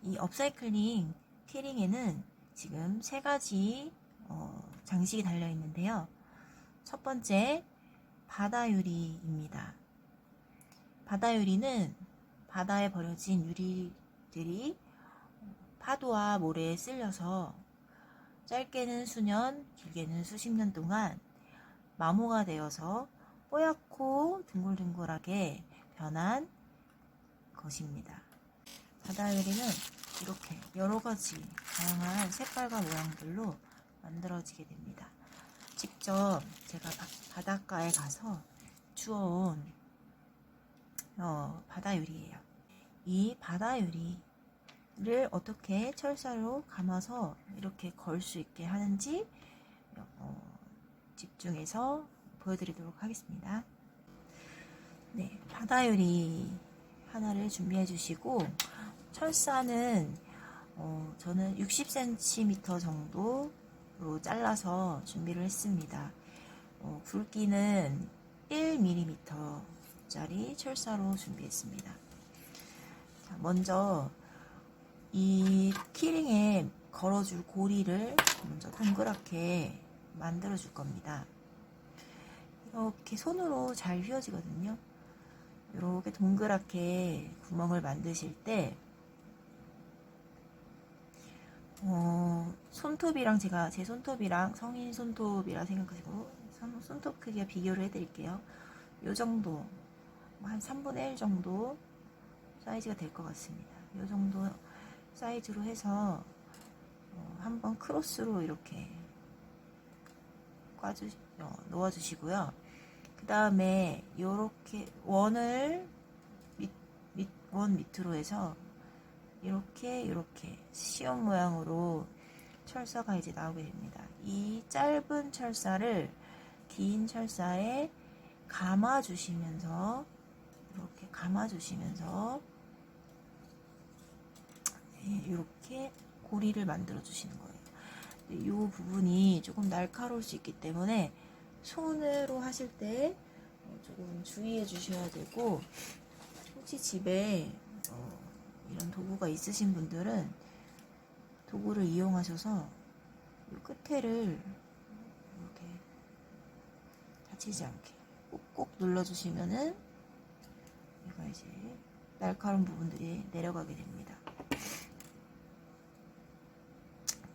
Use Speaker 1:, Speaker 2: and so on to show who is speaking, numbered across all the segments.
Speaker 1: 이 업사이클링 키링에는 지금 3가지 장식이 달려 있는데요. 첫 번째, 바다유리입니다. 바다유리는 바다에 버려진 유리들이 파도와 모래에 쓸려서 짧게는 수년, 길게는 수십 년 동안 마모가 되어서 뽀얗고 둥글둥글하게 변한 것입니다. 바다유리는 이렇게 여러가지 다양한 색깔과 모양들로 만들어지게 됩니다. 직접 제가 바닷가에 가서 주워온 바다유리예요. 이 바다유리를 어떻게 철사로 감아서 이렇게 걸 수 있게 하는지 집중해서 보여드리도록 하겠습니다. 네, 바다유리 하나를 준비해 주시고, 철사는 저는 60cm 정도로 잘라서 준비를 했습니다. 굵기는 1mm 짜리 철사로 준비했습니다. 자, 먼저 이 키링에 걸어줄 고리를 먼저 동그랗게 만들어 줄 겁니다. 이렇게 손으로 잘 휘어지거든요. 이렇게 동그랗게 구멍을 만드실 때 손톱이랑 제 손톱이랑 성인 손톱이라 생각하시고 손톱 크기와 비교를 해드릴게요. 요 정도, 한 3분의 1 정도 사이즈가 될 것 같습니다. 요 정도 사이즈로 해서 한번 크로스로 이렇게 놓아주시고요. 그 다음에 이렇게 원을 원 밑으로 해서 이렇게 시옷 모양으로 철사가 이제 나오게 됩니다. 이 짧은 철사를 긴 철사에 감아주시면서 이렇게 고리를 만들어 주시는 거예요. 이 부분이 조금 날카로울 수 있기 때문에 손으로 하실 때 조금 주의해 주셔야 되고, 혹시 집에 이런 도구가 있으신 분들은 도구를 이용하셔서 이 끝에를 이렇게 다치지 않게 꾹꾹 눌러주시면은 얘가 이제 날카로운 부분들이 내려가게 됩니다.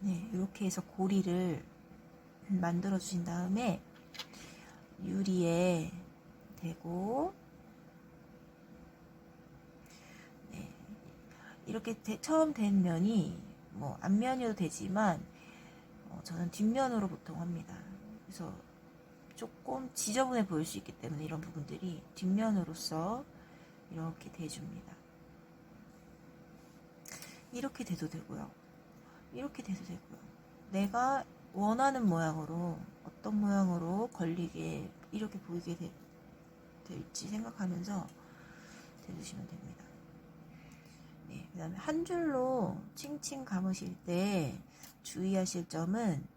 Speaker 1: 네, 이렇게 해서 고리를 만들어 주신 다음에 유리에 대고, 네, 이렇게 처음 된 면이 뭐 앞면이어도 되지만 저는 뒷면으로 보통 합니다. 그래서 조금 지저분해 보일 수 있기 때문에 이런 부분들이 뒷면으로서 이렇게 대줍니다. 이렇게 돼도 되고요. 이렇게 돼도 되고요. 내가 원하는 모양으로, 어떤 모양으로 걸리게 이렇게 보이게 될지 생각하면서 대주시면 됩니다. 네, 그 다음에 한 줄로 칭칭 감으실 때 주의하실 점은,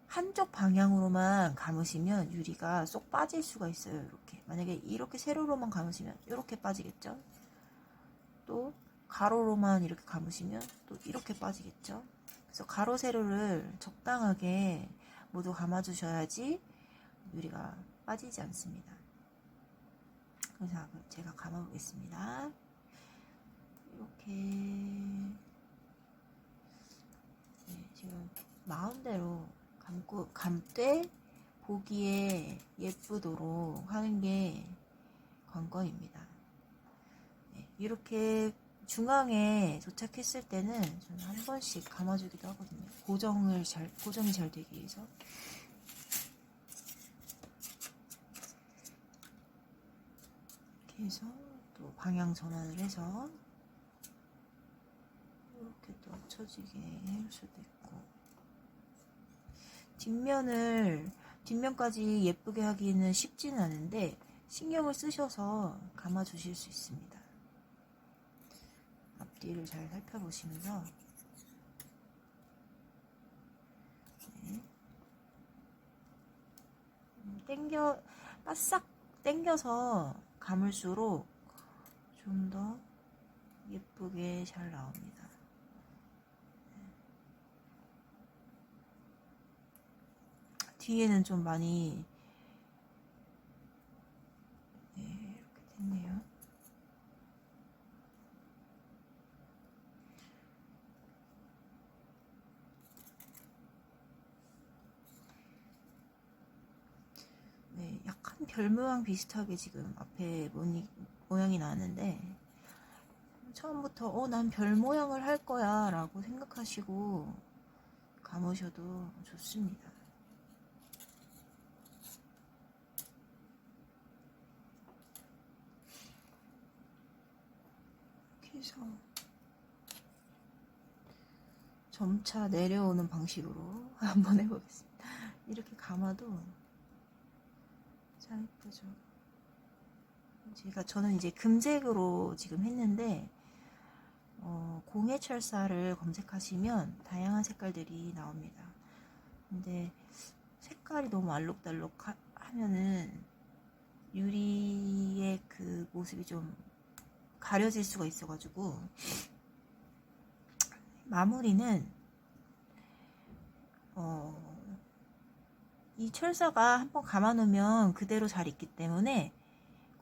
Speaker 1: 한쪽 방향으로만 감으시면 유리가 쏙 빠질 수가 있어요. 이렇게 만약에 이렇게 세로로만 감으시면 이렇게 빠지겠죠. 또 가로로만 이렇게 감으시면 또 이렇게 빠지겠죠. 그래서 가로 세로를 적당하게 모두 감아 주셔야지 유리가 빠지지 않습니다. 그래서 제가 감아 보겠습니다. 이렇게, 네, 지금 마음대로 감되 보기에 예쁘도록 하는 게 관건입니다. 네, 이렇게 중앙에 도착했을 때는 저는 한 번씩 감아주기도 하거든요. 고정이 잘 되기 위해서. 이렇게 해서 또 방향 전환을 해서 이렇게 또 맞춰지게 할 수도 있고, 뒷면까지 예쁘게 하기는 쉽지는 않은데 신경을 쓰셔서 감아 주실 수 있습니다. 앞뒤를 잘 살펴보시면서, 네, 바싹 당겨서 감을수록 좀 더 예쁘게 잘 나옵니다. 뒤에는 좀 많이 이렇게 됐네요. 네, 약간 별 모양 비슷하게 지금 앞에 모양이 나는데, 처음부터 난 별 모양을 할 거야 라고 생각하시고 감으셔도 좋습니다. 이렇게 해서 점차 내려오는 방식으로 한번 해보겠습니다. 이렇게 감아도 잘 예쁘죠. 저는 이제 금색으로 지금 했는데, 공예철사를 검색하시면 다양한 색깔들이 나옵니다. 근데 색깔이 너무 알록달록 하면은 유리의 그 모습이 좀 가려질 수가 있어가지고, 마무리는 이 철사가 한번 감아놓으면 그대로 잘 있기 때문에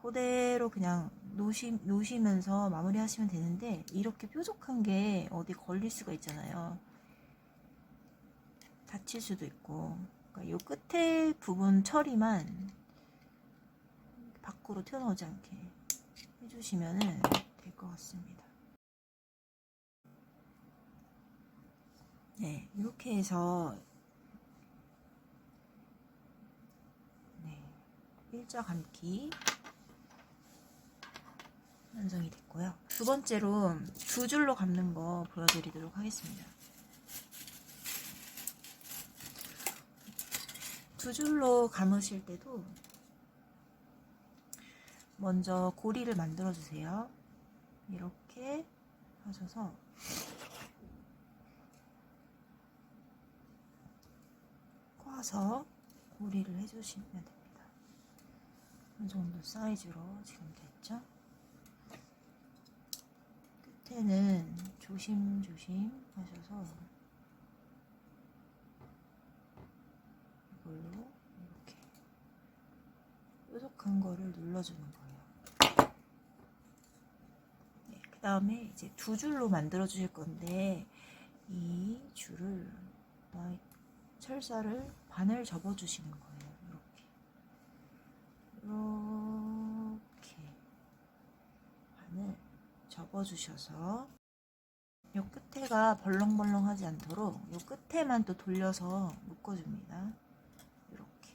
Speaker 1: 그대로 그냥 놓으시면서 마무리 하시면 되는데, 이렇게 뾰족한 게 어디 걸릴 수가 있잖아요. 다칠 수도 있고. 그러니까 요 끝에 부분 처리만 밖으로 튀어나오지 않게 해주시면 될 것 같습니다. 네, 이렇게 해서 일자 감기 완성이 됐고요. 두 번째로 두 줄로 감는 거 보여드리도록 하겠습니다. 두 줄로 감으실 때도 먼저 고리를 만들어 주세요. 이렇게 하셔서 꽈서 고리를 해주시면 됩니다. 이 정도 사이즈로 지금 됐죠? 끝에는 조심조심 하셔서 이걸로 이렇게 뾰족한 거를 눌러주는 거예요. 네, 그 다음에 이제 두 줄로 만들어 주실 건데, 이 줄을 철사를 반을 접어 주시는 거예요. 이렇게 반을 접어 주셔서 요 끝에가 벌렁벌렁하지 않도록 요 끝에만 또 돌려서 묶어줍니다. 이렇게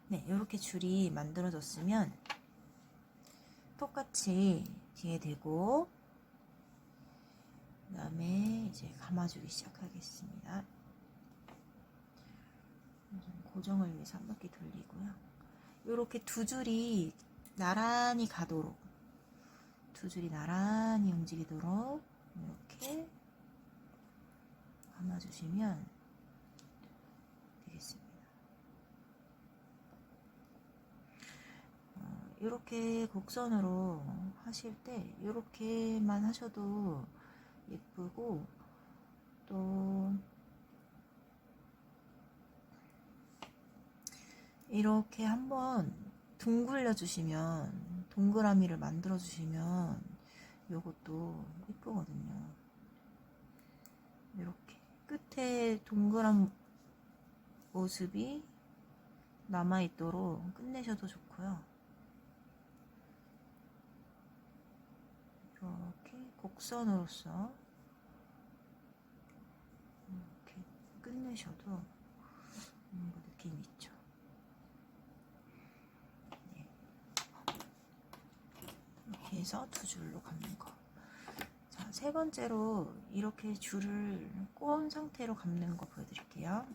Speaker 1: 네, 이렇게 줄이 만들어졌으면 똑같이 뒤에 대고, 그 다음에 이제 감아주기 시작하겠습니다. 고정을 위해서 한 바퀴 돌리고요. 이렇게 두 줄이 나란히 가도록, 두 줄이 나란히 움직이도록 이렇게 감아주시면 되겠습니다. 이렇게 곡선으로 하실 때 이렇게만 하셔도 예쁘고, 또 이렇게 한번 둥글려 주시면, 동그라미를 만들어 주시면 이것도 예쁘거든요. 이렇게 끝에 동그란 모습이 남아있도록 끝내셔도 좋고요. 이렇게 곡선으로서 이렇게 끝내셔도 느낌 있죠. 네. 이렇게 해서 두 줄로 감는 거. 자, 세 번째로 이렇게 줄을 꼬은 상태로 감는 거 보여드릴게요.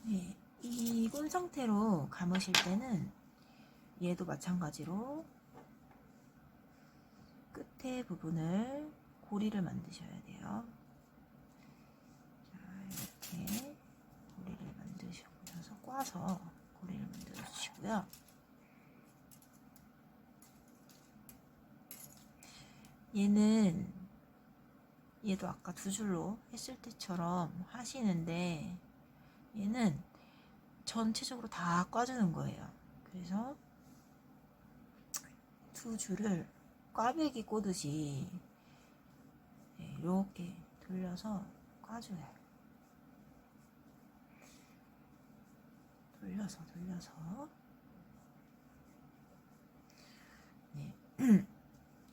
Speaker 1: 네, 이 꼰 상태로 감으실 때는 얘도 마찬가지로 끝에 부분을 고리를 만드셔야 돼요. 자, 이렇게 고리를 만드셔서 꽈서 고리를 만들어 주시고요. 얘도 아까 두 줄로 했을 때처럼 하시는데 얘는 전체적으로 다 꽈주는 거예요. 그래서 두 줄을 꽈배기 꼬듯이 이렇게 돌려서 꽈줘요. 돌려서 네.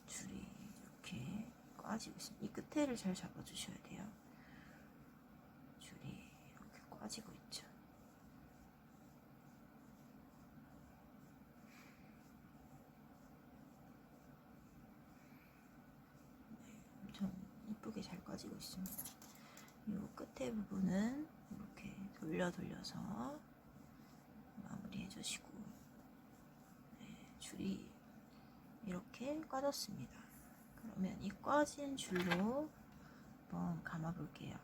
Speaker 1: 줄이 이렇게 꽈지고 있습니다. 이 끝에를 잘 잡아주셔야 돼요. 줄이 이렇게 꽈지고 있죠. 네, 엄청 이쁘게 잘 꽈지고 있습니다. 이 끝에 부분은 이렇게 돌려서 마무리 해주시고, 네, 줄이 이렇게 꽈졌습니다. 그러면 이 꽈진 줄로 한번 감아 볼게요.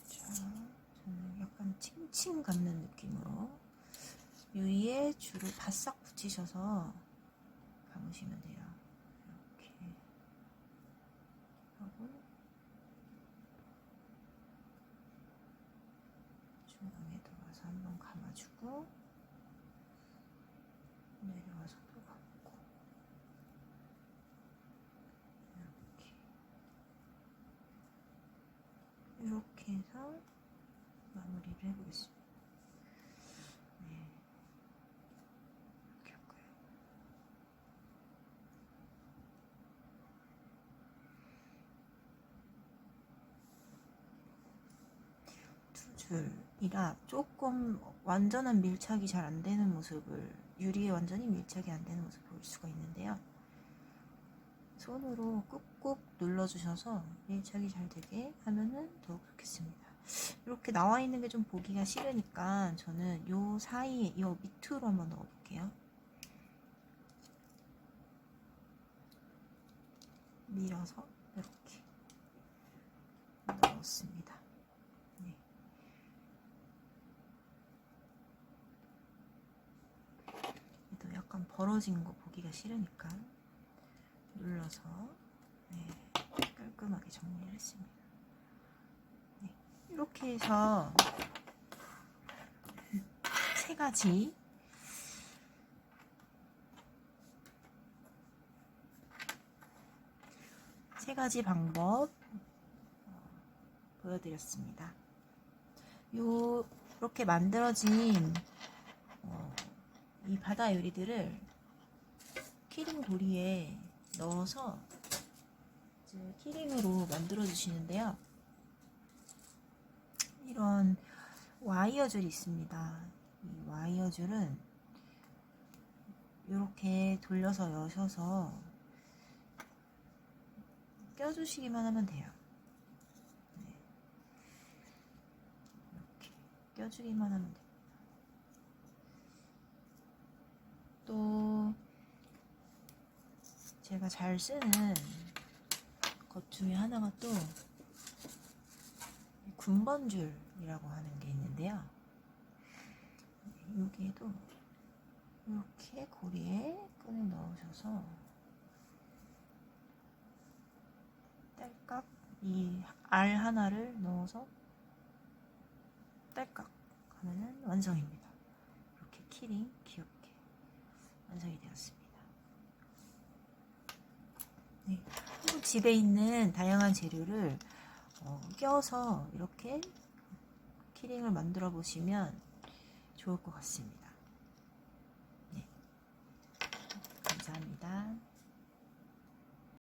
Speaker 1: 자, 저는 약간 칭칭 감는 느낌으로 위에 줄을 바싹 붙이셔서 감으시면 돼요. 이렇게 하고 중앙에 들어와서 한번 감아주고 내려와서 또 감고 이렇게 해서 마무리를 해보겠습니다. 네, 이렇게 할까요? 두 줄이라 조금 완전한 밀착이 잘 안 되는 모습을, 유리에 완전히 밀착이 안 되는 모습을 볼 수가 있는데요. 손으로 꾹꾹 눌러주셔서 밀착이 잘 되게 하면은 더욱 좋겠습니다. 이렇게 나와 있는 게 좀 보기가 싫으니까 저는 요 사이에, 요 밑으로 한번 넣어 볼게요. 밀어서 이렇게 넣었습니다. 네. 또 약간 벌어진 거 보기가 싫으니까 눌러서, 네, 깔끔하게 정리를 했습니다. 네, 이렇게 해서 세 가지 방법 보여드렸습니다. 이렇게 만들어진 이 바다 요리들을 키링 도리에 넣어서 이제 키링으로 만들어 주시는데요. 이런 와이어줄이 있습니다. 이 와이어줄은 이렇게 돌려서 여셔서 껴주시기만 하면 돼요. 네. 이렇게 껴주기만 하면 돼요. 또 제가 잘 쓰는 것 중에 하나가 또 군번줄이라고 하는 게 있는데요. 여기에도 이렇게 고리에 끈을 넣으셔서 딸깍 이 알 하나를 넣어서 딸깍 하면은 완성입니다. 이렇게 키링 귀엽게 완성이 되었습니다. 네. 집에 있는 다양한 재료를 껴서 이렇게 키링을 만들어 보시면 좋을 것 같습니다. 네. 감사합니다.